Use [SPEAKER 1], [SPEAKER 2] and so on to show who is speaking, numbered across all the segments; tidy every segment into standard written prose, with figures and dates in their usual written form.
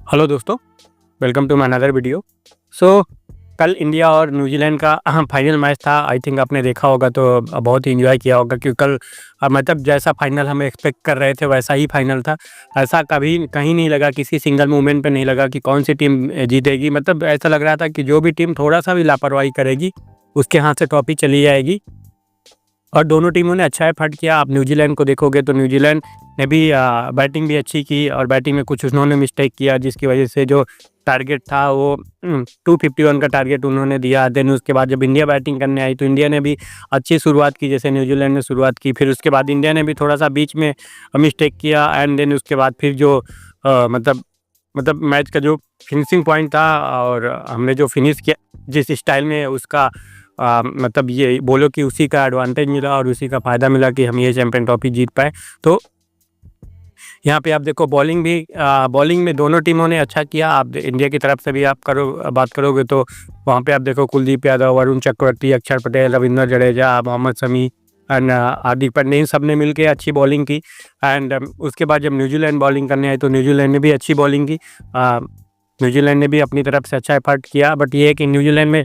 [SPEAKER 1] Hello दोस्तों, welcome to my another video. So कल India और न्यूजीलैंड का फाइनल मैच था। आई थिंक आपने देखा होगा तो बहुत ही एंजॉय किया होगा, क्योंकि कल मतलब जैसा फाइनल हम एक्सपेक्ट कर रहे थे वैसा ही फाइनल था। ऐसा कभी कहीं नहीं लगा, किसी सिंगल मोमेंट पे नहीं लगा कि कौन सी टीम जीतेगी। मतलब ऐसा लग रहा था कि जो भी टीम थोड़ा सा भी लापरवाही करेगी उसके हाथ से ट्रॉफी चली जाएगी। और दोनों टीमों ने अच्छा एफर्ट किया। आप न्यूजीलैंड को देखोगे तो न्यूजीलैंड ने भी बैटिंग भी अच्छी की, और बैटिंग में कुछ उन्होंने मिस्टेक किया जिसकी वजह से जो टारगेट था वो 251 का टारगेट उन्होंने दिया। देन उसके बाद जब इंडिया बैटिंग करने आई तो इंडिया ने भी अच्छी शुरुआत की जैसे न्यूजीलैंड ने शुरुआत की। फिर उसके बाद इंडिया ने भी थोड़ा सा बीच में मिस्टेक किया, एंड देन उसके बाद फिर जो मतलब मैच का जो फिनिशिंग पॉइंट था और हमने जो फिनिश किया जिस स्टाइल में उसका मतलब ये बोलो कि उसी का एडवांटेज मिला और उसी का फ़ायदा मिला कि हम ये चैंपियन ट्रॉफी जीत पाए। तो यहाँ पे आप देखो बॉलिंग में दोनों टीमों ने अच्छा किया। आप इंडिया की तरफ से भी आप बात करोगे तो वहाँ पे आप देखो कुलदीप यादव, वरुण चक्रवर्ती, अक्षर पटेल, रविंद्र जडेजा, मोहम्मद शमी एंड हार्दिक पांड्या, इन सब ने मिल अच्छी बॉलिंग की। एंड उसके बाद जब न्यूजीलैंड बॉलिंग करने आई तो न्यूजीलैंड ने भी अच्छी बॉलिंग की। न्यूजीलैंड ने भी अपनी तरफ से अच्छा एफर्ट किया, बट ये है कि न्यूजीलैंड में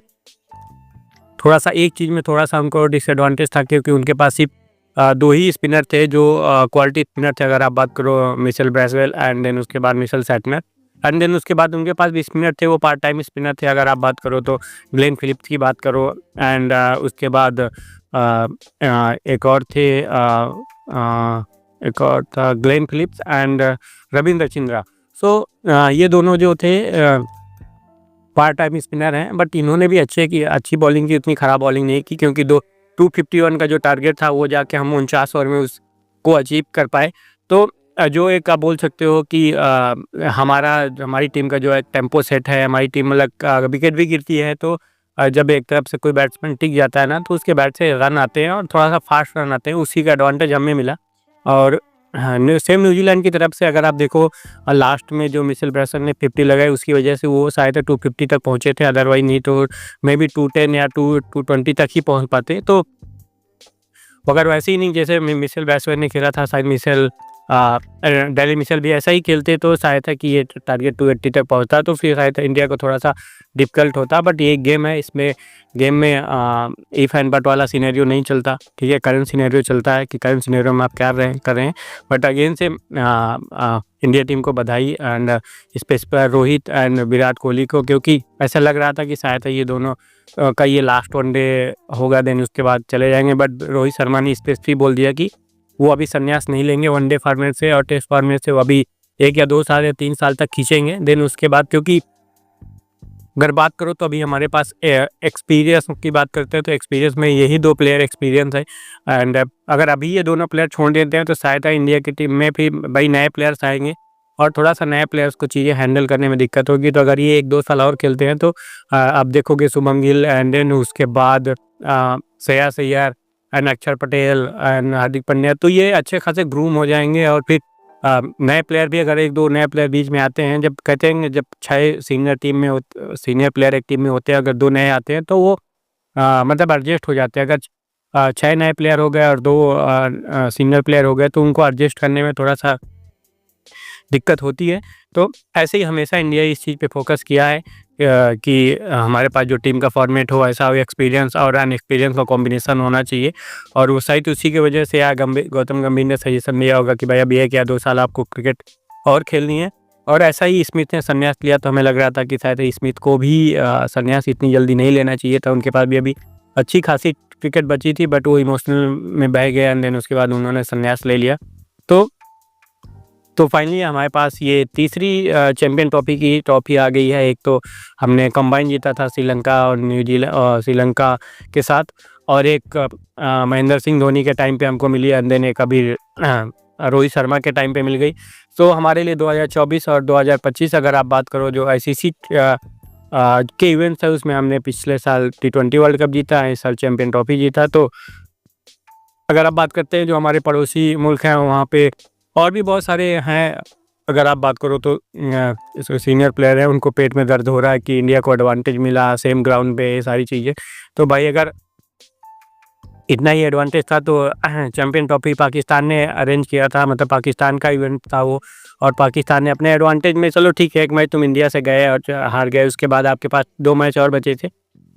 [SPEAKER 1] थोड़ा सा एक चीज़ में थोड़ा सा उनको डिसएडवांटेज था, क्योंकि उनके पास सिर्फ दो ही स्पिनर थे जो क्वालिटी स्पिनर थे। अगर आप बात करो मिचेल ब्रैसवेल एंड देन उसके बाद मिचेल सैटनर, एंड देन उसके बाद उनके पास भी स्पिनर थे, वो पार्ट टाइम स्पिनर थे। अगर आप बात करो तो ग्लेन फिलिप्स की बात करो, एंड उसके बाद एक और था ग्लेन फिलिप्स एंड रविंद्र चिंद्रा। सो ये दोनों जो थे पार्ट टाइम स्पिनर हैं, बट इन्होंने भी अच्छी बॉलिंग की, उतनी ख़राब बॉलिंग नहीं की, क्योंकि 251 का जो टारगेट था वो जाके हम 49 ओवर में उसको अचीव कर पाए। तो जो एक आप बोल सकते हो कि हमारी टीम का जो है टेम्पो सेट है, हमारी टीम मतलब विकेट भी गिरती है तो जब एक तरफ से कोई बैट्समैन टिक जाता है ना तो उसके बैट से रन आते हैं और थोड़ा सा फास्ट रन आते हैं, उसी का एडवांटेज हमें मिला। और हाँ, सेम न्यूजीलैंड की तरफ से अगर आप देखो लास्ट में जो मिचेल ब्रैसन ने 50 लगाई उसकी वजह से वो शायद 250 तक पहुंचे थे, अदरवाइज नहीं तो मे बी 210 या 220 तक ही पहुंच पाते। तो अगर वैसे ही नहीं जैसे मिचेल ब्रैसवेल ने खेला था, शायद डेली मिचेल भी ऐसा ही खेलते तो शायद था कि ये टारगेट 280 तक पहुंचता, तो फिर शायद इंडिया को थोड़ा सा डिफिकल्ट होता। बट ये गेम है, इसमें गेम में इफ़ एंड बट वाला सिनेरियो नहीं चलता, ठीक है। करंट सिनेरियो चलता है कि करंट सिनेरियो में आप क्या कर रहे हैं। बट अगेन से इंडिया टीम को बधाई, and special Rohit and Virat Kohli को, क्योंकि ऐसा लग रहा था कि शायद ये दोनों का ये लास्ट वनडे होगा, देन उसके बाद चले जाएंगे। बट रोहित शर्मा ने स्पेसिफिक बोल दिया कि वो अभी संन्यास नहीं लेंगे वनडे फॉर्मेट से, और टेस्ट फॉर्मेट से वो अभी 1 या 2 साल या 3 साल तक खींचेंगे। देन उसके बाद, क्योंकि अगर बात करो तो अभी हमारे पास एक्सपीरियंस की बात करते हैं तो एक्सपीरियंस में यही 2 प्लेयर एक्सपीरियंस है। एंड अगर अभी ये दोनों प्लेयर छोड़ देते हैं तो शायद इंडिया की टीम में फिर भाई नए प्लेयर्स आएंगे और थोड़ा सा नए प्लेयर्स को चीज़ें हैंडल करने में दिक्कत होगी। तो अगर ये 1-2 साल और खेलते हैं तो आप देखोगे शुभम गिल एंड देन उसके बाद श्रेयस अय्यर एंड अक्षर पटेल एंड हार्दिक पांड्या, तो ये अच्छे खासे ग्रूम हो जाएंगे। और फिर नए प्लेयर भी, अगर 1-2 नए प्लेयर बीच में आते हैं, जब कहते हैं जब 6 सीनियर प्लेयर एक टीम में होते हैं, अगर 2 नए आते हैं तो वो मतलब एडजस्ट हो जाते हैं। अगर 6 नए प्लेयर हो गए और 2 सीनियर प्लेयर हो गए तो उनको एडजस्ट करने में थोड़ा सा दिक्कत होती है। तो ऐसे ही हमेशा इंडिया इस चीज़ पे फोकस किया है कि हमारे पास जो टीम का फॉर्मेट हो ऐसा हो, एक्सपीरियंस और अनएक्सपीरियंस का कॉम्बिनेशन होना चाहिए। और वो शायद उसी की वजह से गौतम गंभीर ने सजेशन दिया होगा कि भाई अब 1 या 2 साल आपको क्रिकेट और खेलनी है। और ऐसा ही स्मिथ ने संन्यास लिया तो हमें लग रहा था कि शायद स्मिथ को भी संन्यास इतनी जल्दी नहीं लेना चाहिए था। उनके पास भी अभी अच्छी खासी क्रिकेट बची थी, बट वो इमोशनल में बह गए एंड देन उसके बाद उन्होंने संन्यास ले लिया। तो फाइनली हमारे पास ये तीसरी चैंपियन ट्रॉफी आ गई है। एक तो हमने कंबाइन जीता था श्रीलंका और श्रीलंका के साथ, और एक महेंद्र सिंह धोनी के टाइम पे हमको मिली, एंड देन एक अभी रोहित शर्मा के टाइम पे मिल गई। तो हमारे लिए 2024 और 2025 अगर आप बात करो जो ICC के इवेंट्स है उसमें हमने पिछले साल T20 वर्ल्ड कप जीता है, इस साल चैंपियन ट्रॉफी जीता। तो अगर आप बात करते हैं जो हमारे पड़ोसी मुल्क हैं वहाँ पे और भी बहुत सारे हैं। अगर आप बात करो तो सीनियर प्लेयर हैं, उनको पेट में दर्द हो रहा है कि इंडिया को एडवांटेज मिला सेम ग्राउंड पे, ये सारी चीज़ें। तो भाई अगर इतना ही एडवांटेज था। तो चैंपियन ट्रॉफी पाकिस्तान ने अरेंज किया था, मतलब पाकिस्तान का इवेंट था वो, और पाकिस्तान ने अपने एडवांटेज में, चलो ठीक है, एक मैच तुम इंडिया से गए और हार गए, उसके बाद आपके पास 2 मैच और बचे थे,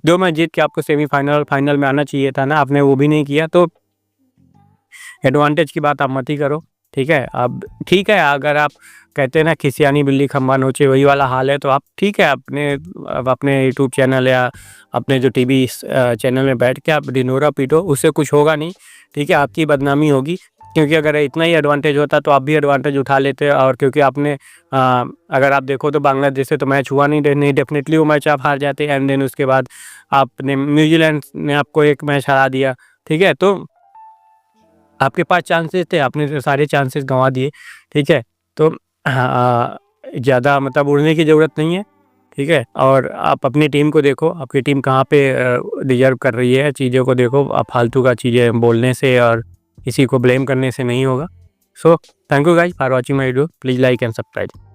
[SPEAKER 1] 2 मैच जीत के आपको सेमीफाइनल और फाइनल में आना चाहिए था ना, आपने वो भी नहीं किया। तो एडवांटेज की बात आप मत ही करो, ठीक है। अब ठीक है, अगर आप कहते हैं ना खिसियानी बिल्ली खम्बा नोचे, वही वाला हाल है, तो आप ठीक है अपने यूट्यूब चैनल या अपने जो टीवी चैनल में बैठ के आप ढिंढोरा पीटो, उससे कुछ होगा नहीं, ठीक है, आपकी बदनामी होगी। क्योंकि अगर इतना ही एडवांटेज होता तो आप भी एडवांटेज उठा लेते, और क्योंकि आपने अगर आप देखो तो बांग्लादेश से तो मैच हुआ नहीं, डेफिनेटली वो मैच आप हार जाते, एंड देन उसके बाद आपने न्यूजीलैंड ने आपको एक मैच हरा दिया, ठीक है। तो आपके पास चांसेस थे, आपने सारे चांसेस गंवा दिए, ठीक है। तो ज़्यादा मतलब उड़ने की ज़रूरत नहीं है, ठीक है। और आप अपनी टीम को देखो, आपकी टीम कहाँ पे डिजर्व कर रही है, चीज़ों को देखो, आप फालतू का चीज़ें बोलने से और किसी को ब्लेम करने से नहीं होगा। So thank you guys for watching my video, please like and subscribe.